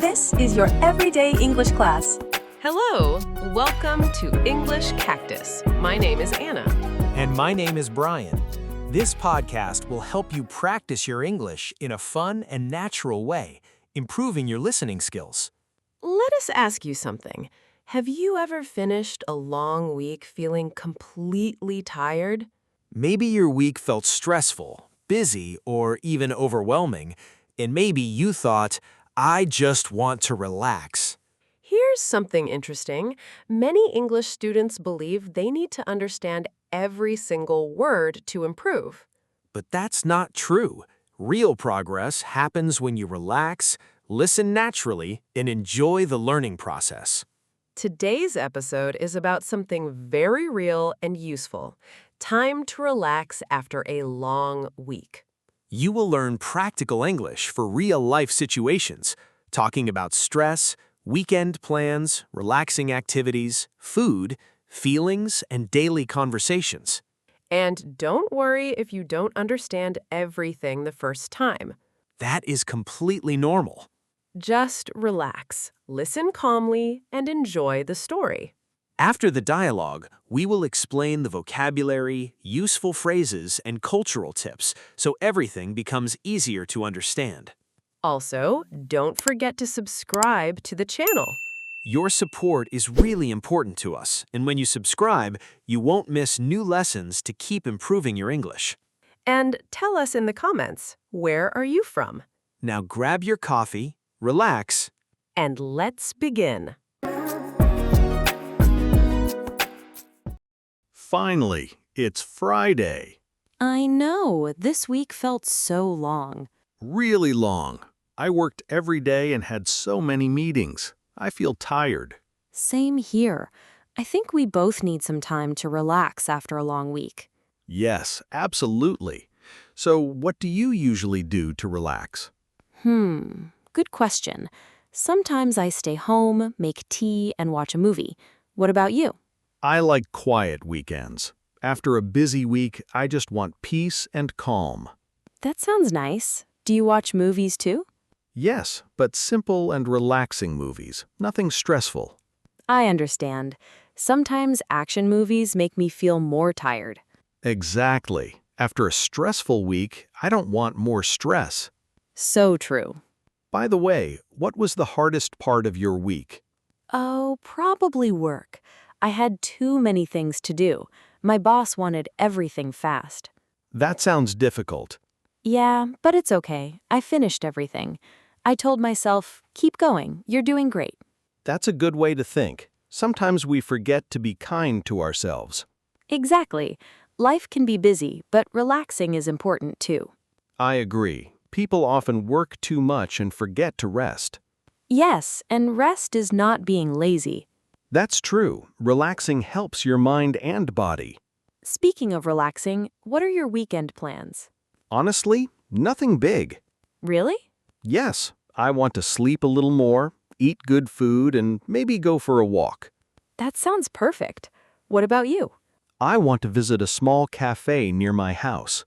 This is your everyday English class. Hello, welcome to English Cactus. My name is Anna. And my name is Brian. This podcast will help you practice your English in a fun and natural way, improving your listening skills. Let us ask you something. Have you ever finished a long week feeling completely tired? Maybe your week felt stressful, busy, or even overwhelming, and maybe you thought, I just want to relax. Here's something interesting. Many English students believe they need to understand every single word to improve. But that's not true. Real progress happens when you relax, listen naturally, and enjoy the learning process. Today's episode is about something very real and useful. Time to relax after a long week. You will learn practical English for real-life situations, talking about stress, weekend plans, relaxing activities, food, feelings, and daily conversations. And don't worry if you don't understand everything the first time. That is completely normal. Just relax, listen calmly, and enjoy the story. After the dialogue, we will explain the vocabulary, useful phrases, and cultural tips so everything becomes easier to understand. Also, don't forget to subscribe to the channel. Your support is really important to us, and when you subscribe, you won't miss new lessons to keep improving your English. And tell us in the comments, where are you from? Now grab your coffee, relax, And let's begin. Finally, it's Friday. I know, this week felt so long. Really long. I worked every day and had so many meetings. I feel tired. Same here. I think we both need some time to relax after a long week. Yes, absolutely. So what do you usually do to relax? Good question. Sometimes I stay home, make tea, and watch a movie. What about you? I like quiet weekends. After a busy week, I just want peace and calm. That sounds nice. Do you watch movies too? Yes, but simple and relaxing movies. Nothing stressful. I understand. Sometimes action movies make me feel more tired. Exactly. After a stressful week, I don't want more stress. So true. By the way, what was the hardest part of your week? Oh, probably work. I had too many things to do. My boss wanted everything fast. That sounds difficult. Yeah, but it's okay. I finished everything. I told myself, keep going, you're doing great. That's a good way to think. Sometimes we forget to be kind to ourselves. Exactly. Life can be busy, but relaxing is important too. I agree. People often work too much and forget to rest. Yes, and rest is not being lazy. That's true. Relaxing helps your mind and body. Speaking of relaxing, what are your weekend plans? Honestly, nothing big. Really? Yes, I want to sleep a little more, eat good food, and maybe go for a walk. That sounds perfect. What about you? I want to visit a small cafe near my house.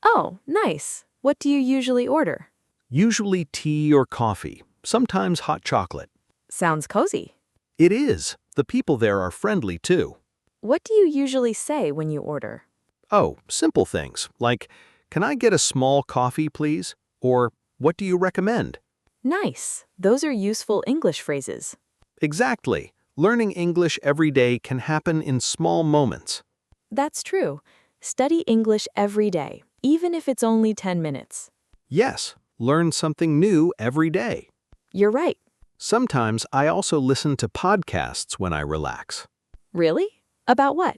Oh, nice. What do you usually order? Usually tea or coffee, sometimes hot chocolate. Sounds cozy. It is. The people there are friendly too. What do you usually say when you order? Oh, simple things, like, can I get a small coffee, please? Or, what do you recommend? Nice. Those are useful English phrases. Exactly. Learning English every day can happen in small moments. That's true. Study English every day, even if it's only 10 minutes. Yes, learn something new every day. You're right. Sometimes I also listen to podcasts when I relax. Really? About what?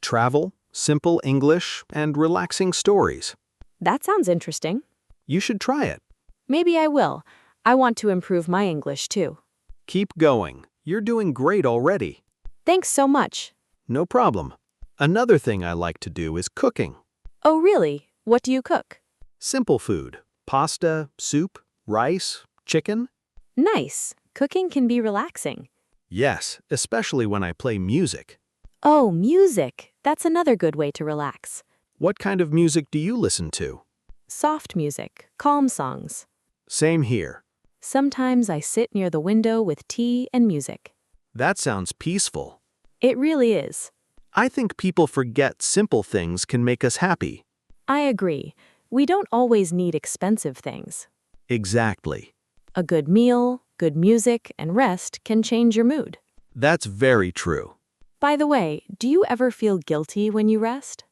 Travel, simple English, and relaxing stories. That sounds interesting. You should try it. Maybe I will. I want to improve my English too. Keep going. You're doing great already. Thanks so much. No problem. Another thing I like to do is cooking. Oh, really? What do you cook? Simple food. Pasta, soup, rice, chicken. Nice. Cooking can be relaxing. Yes, especially when I play music. Oh, music. That's another good way to relax. What kind of music do you listen to? Soft music, calm songs. Same here. Sometimes I sit near the window with tea and music. That sounds peaceful. It really is. I think people forget simple things can make us happy. I agree. We don't always need expensive things. Exactly. A good meal, good music, and rest can change your mood. That's very true. By the way, do you ever feel guilty when you rest?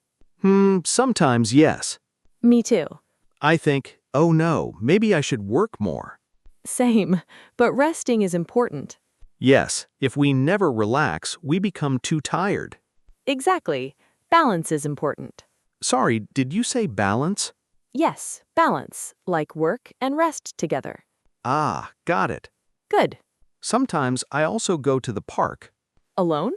Sometimes yes. Me too. I think, oh no, maybe I should work more. Same, but resting is important. Yes, if we never relax, we become too tired. Exactly. Balance is important. Sorry, did you say balance? Yes, balance, like work and rest together. Ah, got it. Good. Sometimes I also go to the park. Alone?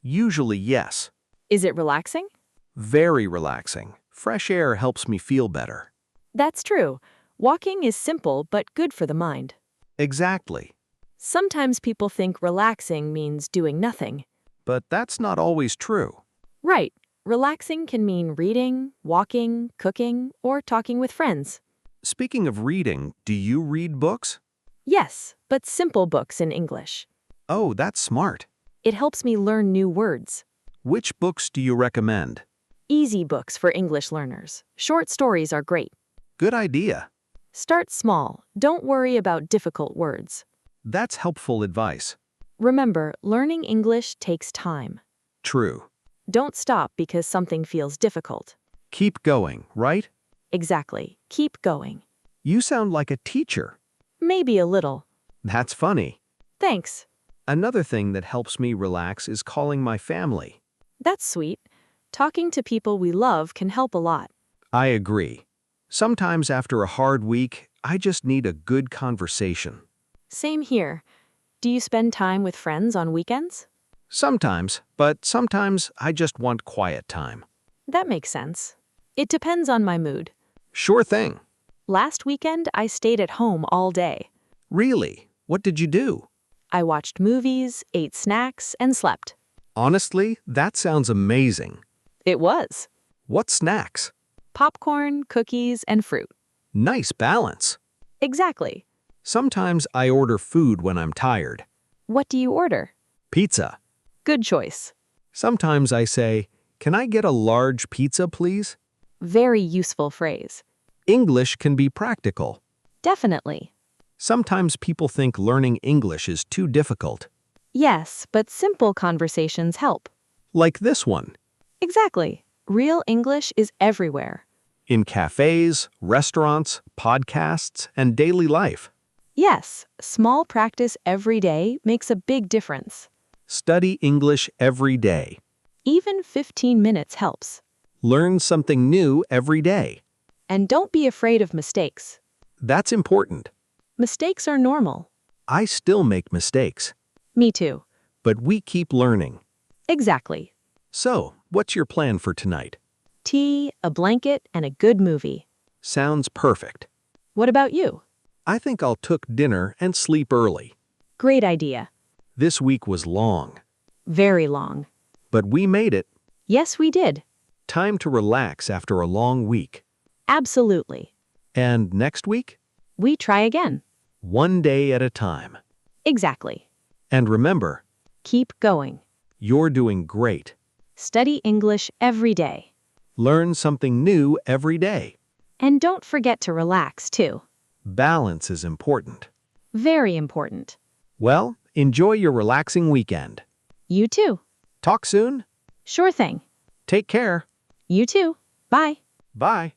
Usually yes. Is it relaxing? Very relaxing. Fresh air helps me feel better. That's true. Walking is simple but good for the mind. Exactly. Sometimes people think relaxing means doing nothing. But that's not always true. Right. Relaxing can mean reading, walking, cooking, or talking with friends. Speaking of reading, do you read books? Yes, but simple books in English. Oh, that's smart. It helps me learn new words. Which books do you recommend? Easy books for English learners. Short stories are great. Good idea. Start small. Don't worry about difficult words. That's helpful advice. Remember, learning English takes time. True. Don't stop because something feels difficult. Keep going, right? Exactly. Keep going. You sound like a teacher. Maybe a little. That's funny. Thanks. Another thing that helps me relax is calling my family. That's sweet. Talking to people we love can help a lot. I agree. Sometimes after a hard week, I just need a good conversation. Same here. Do you spend time with friends on weekends? Sometimes, but sometimes I just want quiet time. That makes sense. It depends on my mood. Sure thing. Last weekend, I stayed at home all day. Really? What did you do? I watched movies, ate snacks, and slept. Honestly, that sounds amazing. It was. What snacks? Popcorn, cookies, and fruit. Nice balance. Exactly. Sometimes I order food when I'm tired. What do you order? Pizza. Good choice. Sometimes I say, "Can I get a large pizza, please?" Very useful phrase. English can be practical. Definitely. Sometimes people think learning English is too difficult. Yes, but simple conversations help. Like this one. Exactly. Real English is everywhere. In cafes, restaurants, podcasts, and daily life. Yes, small practice every day makes a big difference. Study English every day. Even 15 minutes helps. Learn something new every day. And don't be afraid of mistakes. That's important. Mistakes are normal. I still make mistakes, Me too. but we keep learning. Exactly. So, what's your plan for tonight? Tea, a blanket, and a good movie. Sounds perfect. What about you? I think I'll cook dinner and sleep early. Great idea. This week was long, Very long. but we made it. Yes, we did. Time to relax after a long week. Absolutely. And next week, We try again. one day at a time. Exactly. And remember, Keep going. you're doing great. Study English every day. Learn something new every day. And don't forget to relax, too. Balance is important. Very important. Well, enjoy your relaxing weekend. You too. Talk soon. Sure thing. Take care. You too. Bye. Bye.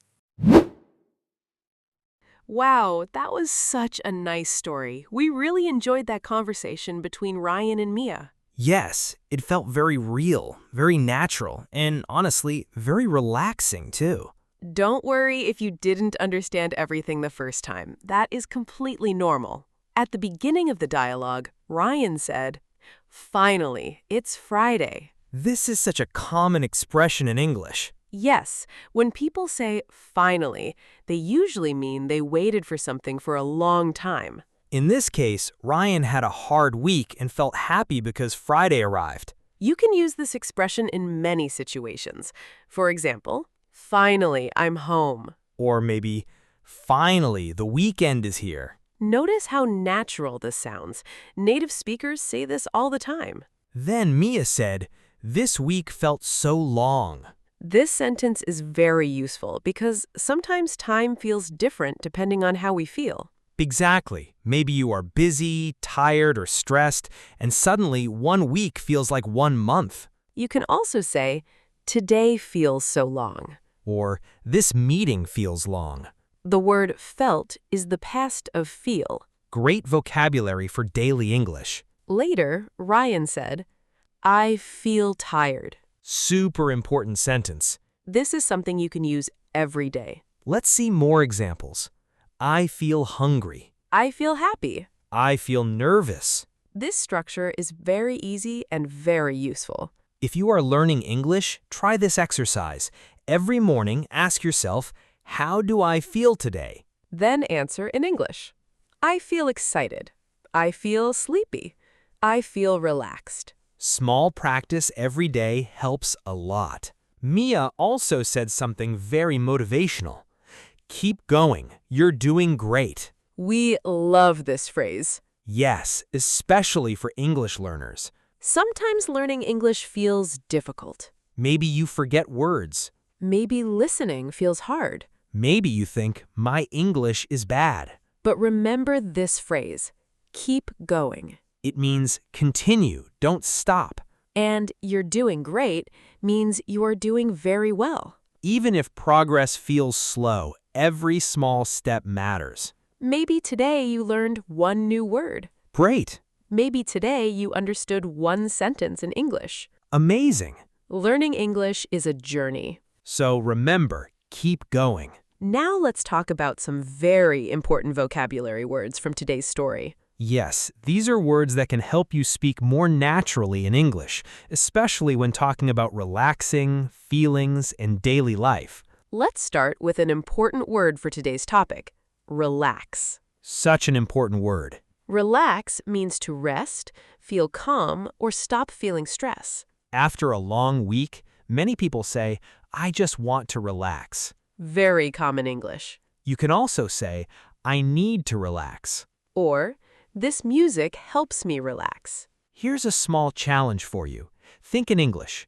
Wow, that was such a nice story. We really enjoyed that conversation between Ryan and Mia. Yes, it felt very real, very natural, and honestly, very relaxing too. Don't worry if you didn't understand everything the first time. That is completely normal. At the beginning of the dialogue, Ryan said, "Finally, it's Friday." This is such a common expression in English. Yes, when people say finally, they usually mean they waited for something for a long time. In this case, Ryan had a hard week and felt happy because Friday arrived. You can use this expression in many situations. For example, finally, I'm home. Or maybe, finally, the weekend is here. Notice how natural this sounds. Native speakers say this all the time. Then Mia said, "This week felt so long." This sentence is very useful because sometimes time feels different depending on how we feel. Exactly. Maybe you are busy, tired, or stressed, and suddenly 1 week feels like 1 month. You can also say, today feels so long. Or, this meeting feels long. The word felt is the past of feel. Great vocabulary for daily English. Later, Ryan said, I feel tired. Super important sentence. This is something you can use every day. Let's see more examples. I feel hungry. I feel happy. I feel nervous. This structure is very easy and very useful. If you are learning English, try this exercise. Every morning, ask yourself, how do I feel today? Then answer in English. I feel excited. I feel sleepy. I feel relaxed. Small practice every day helps a lot. Mia also said something very motivational. Keep going. You're doing great. We love this phrase. Yes, especially for English learners. Sometimes learning English feels difficult. Maybe you forget words. Maybe listening feels hard. Maybe you think, my English is bad. But remember this phrase, keep going. It means continue, don't stop. And you're doing great means you are doing very well. Even if progress feels slow, every small step matters. Maybe today you learned one new word. Great. Maybe today you understood one sentence in English. Amazing. Learning English is a journey. So remember, keep going. Now let's talk about some very important vocabulary words from today's story. Yes, these are words that can help you speak more naturally in English, especially when talking about relaxing, feelings, and daily life. Let's start with an important word for today's topic, relax. Such an important word. Relax means to rest, feel calm, or stop feeling stress. After a long week, many people say, I just want to relax. Very common English. You can also say, I need to relax. Or, this music helps me relax. Here's a small challenge for you. Think in English.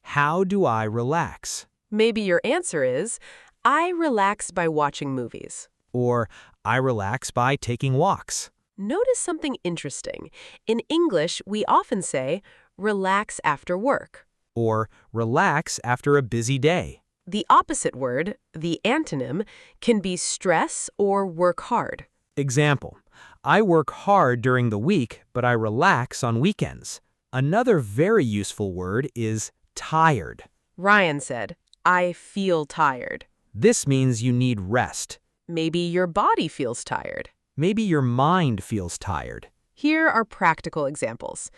How do I relax? Maybe your answer is, I relax by watching movies. Or, I relax by taking walks. Notice something interesting. In English, we often say, relax after work. Or, relax after a busy day. The opposite word, the antonym, can be stress or work hard. Example, I work hard during the week, but I relax on weekends. Another very useful word is tired. Ryan said, I feel tired. This means you need rest. Maybe your body feels tired. Maybe your mind feels tired. Here are practical examples.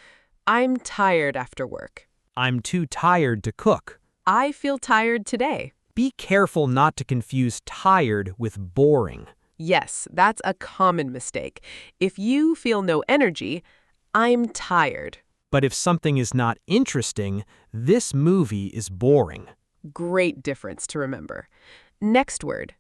I'm tired after work. I'm too tired to cook. I feel tired today. Be careful not to confuse tired with boring. Yes, that's a common mistake. If you feel no energy, I'm tired. But if something is not interesting, this movie is boring. Great difference to remember. Next word,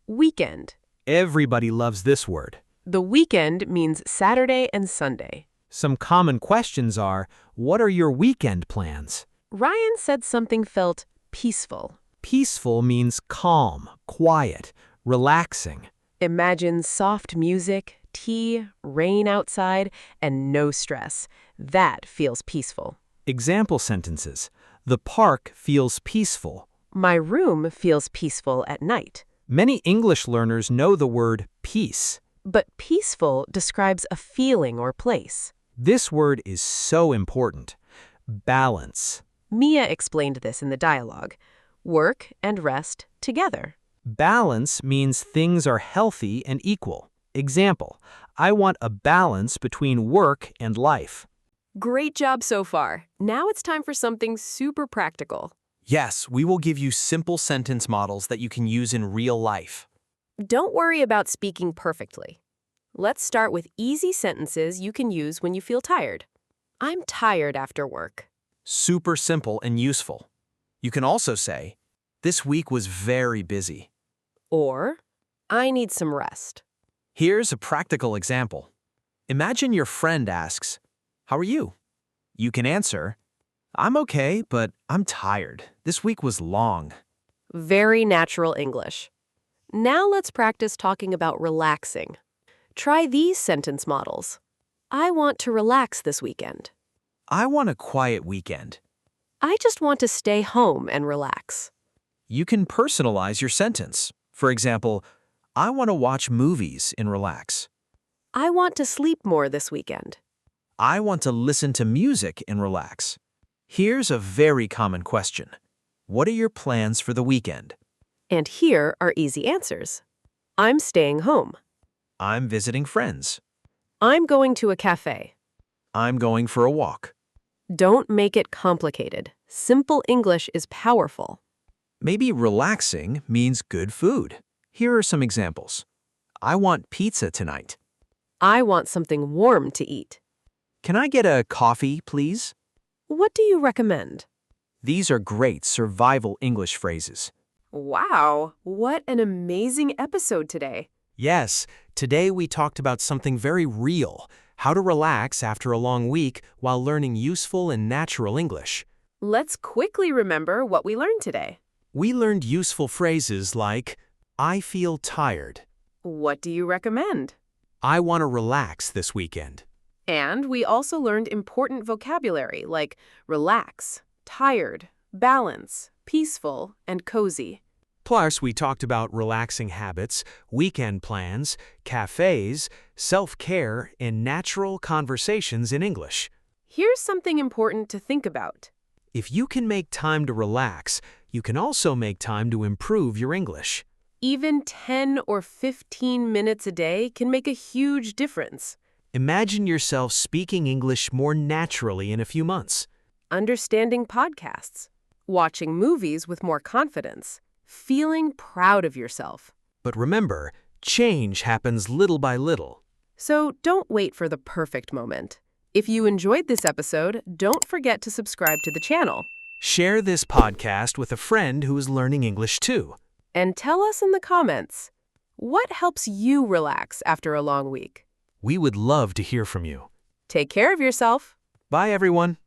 weekend. Everybody loves this word. The weekend means Saturday and Sunday. Some common questions are, what are your weekend plans? Ryan said something felt peaceful. Peaceful means calm, quiet, relaxing. Imagine soft music, tea, rain outside, and no stress. That feels peaceful. Example sentences. The park feels peaceful. My room feels peaceful at night. Many English learners know the word peace. But peaceful describes a feeling or place. This word is so important. Balance. Mia explained this in the dialogue. Work and rest together. Balance means things are healthy and equal. Example, I want a balance between work and life. Great job so far. Now it's time for something super practical. Yes, we will give you simple sentence models that you can use in real life. Don't worry about speaking perfectly. Let's start with easy sentences you can use when you feel tired. I'm tired after work. Super simple and useful. You can also say, this week was very busy. Or, I need some rest. Here's a practical example. Imagine your friend asks, "How are you?" You can answer, "I'm okay, but I'm tired. This week was long." Very natural English. Now let's practice talking about relaxing. Try these sentence models. I want to relax this weekend. I want a quiet weekend. I just want to stay home and relax. You can personalize your sentence. For example, I want to watch movies and relax. I want to sleep more this weekend. I want to listen to music and relax. Here's a very common question. What are your plans for the weekend? And here are easy answers. I'm staying home. I'm visiting friends. I'm going to a cafe. I'm going for a walk. Don't make it complicated. Simple English is powerful. Maybe relaxing means good food. Here are some examples. I want pizza tonight. I want something warm to eat. Can I get a coffee, please? What do you recommend? These are great survival English phrases. Wow, what an amazing episode today. Yes, today we talked about something very real, how to relax after a long week while learning useful and natural English. Let's quickly remember what we learned today. We learned useful phrases like, I feel tired. What do you recommend? I want to relax this weekend. And we also learned important vocabulary like relax, tired, balance, peaceful, and cozy. Plus, we talked about relaxing habits, weekend plans, cafes, self-care, and natural conversations in English. Here's something important to think about. If you can make time to relax, you can also make time to improve your English. Even 10 or 15 minutes a day can make a huge difference. Imagine yourself speaking English more naturally in a few months. Understanding podcasts, watching movies with more confidence, feeling proud of yourself. But remember, change happens little by little. So don't wait for the perfect moment. If you enjoyed this episode, don't forget to subscribe to the channel. Share this podcast with a friend who is learning English too. And tell us in the comments, what helps you relax after a long week? We would love to hear from you. Take care of yourself. Bye, everyone.